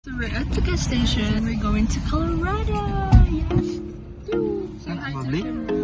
So we're at the gas station. We're going to Colorado. Yes. Say hi to the camera.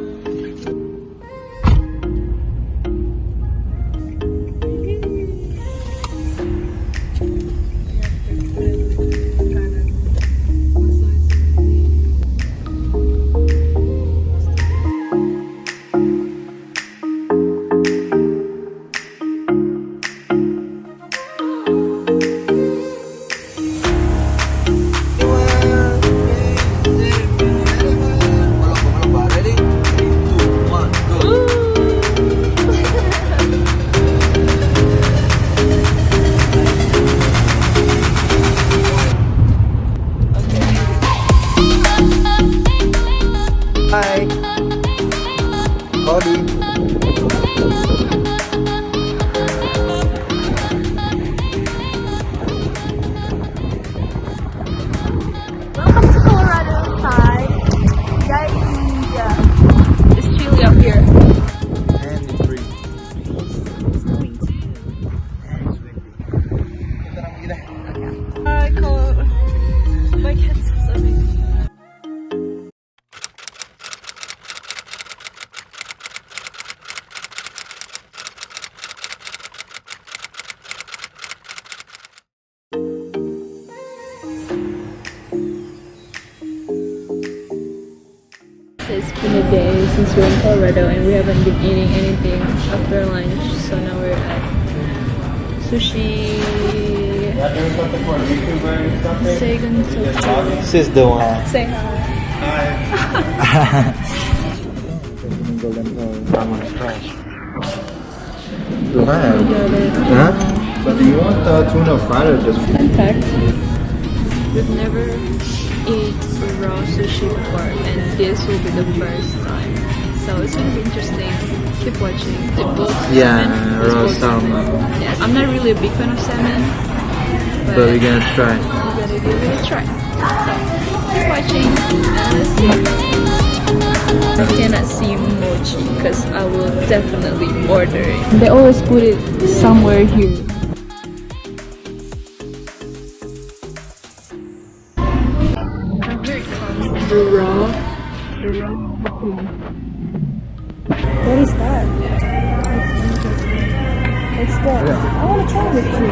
Hi. Howdy. Welcome to Colorado side. Yeah. It's chilly up here. And it's free. It's snowing too. And it's windy. Ito na magila. My kids are sleeping. It's been a day since we're in Colorado and we haven't been eating anything after lunch, so now we're at Sushi. Sagan Sushi. This is the one. Say hi. Golden fresh. Huh? But do you want tuna fried or just Fun fact, we've never ate raw sushi before and this will be the first time. So it's gonna be interesting. Keep watching. It's both salmon. It's raw both salmon. Yes, I'm not really a big fan of salmon. But we're gonna try. We're gonna give it a try. So keep watching and let's see. I cannot see mochi because I will definitely order it. They always put it somewhere here. Here it comes. The raw. What is that? What's that? I want to try this too.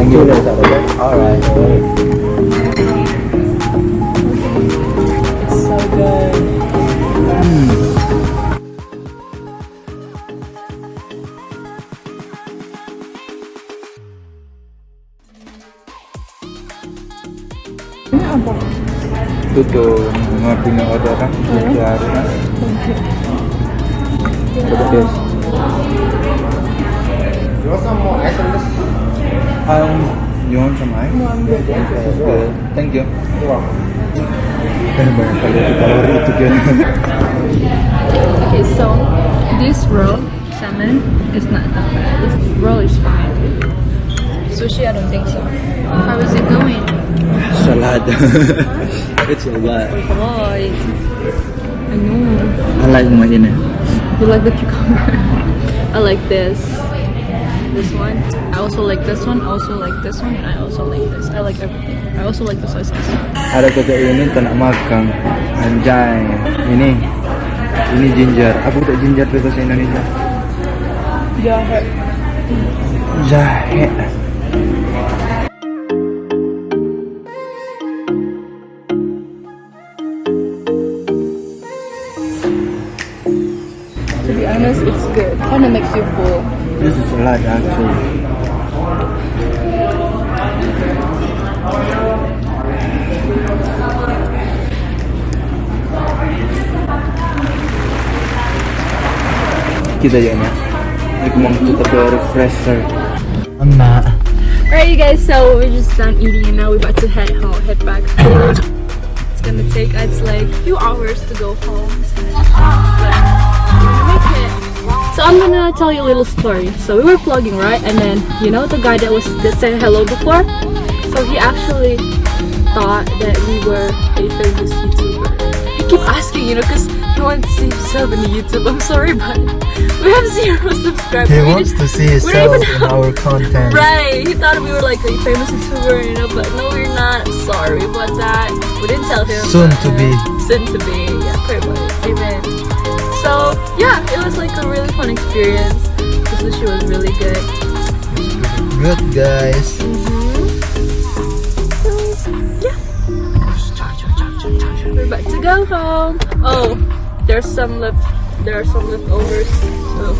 Thank you. Alright. It's so good. Ini apa? Itu tuh mga pina-order kan? Look at this. You want some more ice on this? You want some ice? Good. Thank you. Banyak kalori itu kan. Okay, so this raw salmon is not that bad. This raw is fine. Sushi, I don't think so. How is it going? Salad. It's a lot. Oh, I know. I like mine. You like the cucumber? I like this. This one. I also like this one. I also like this one. And I also like this. I like everything. I also like the soy sauce. Ada kata ini tak nak makan. Anjay. Ini ginger. Apa tak ginger itu bahasa Indonesia? Jahe. Jahe. To be honest, it's good. Kind of makes you full. This is a lot actually. Kita aja ya. Ini kemang tuh tapi refresher. Enak. Alright, you guys, so we're just done eating and now we're about to head back home. It's gonna take us like a few hours to go home. But we're gonna make it. So I'm gonna tell you a little story. So we were vlogging, right? And then, you know the guy that said hello before? So he actually thought that we were a famous YouTuber. He keep asking, you know, because he wants to see himself in the YouTube. I'm sorry, but we have 0 subscribers. He wants to see himself in our content. Right, he thought we were like a famous YouTuber, you know, but no, we're not. Sorry about that. We didn't tell him. Soon to be. Soon to be, yeah, pretty much. Amen. So, yeah, it was like a really fun experience. The sushi was really good. Good, guys. We're about to go home. Oh, there are some leftovers. So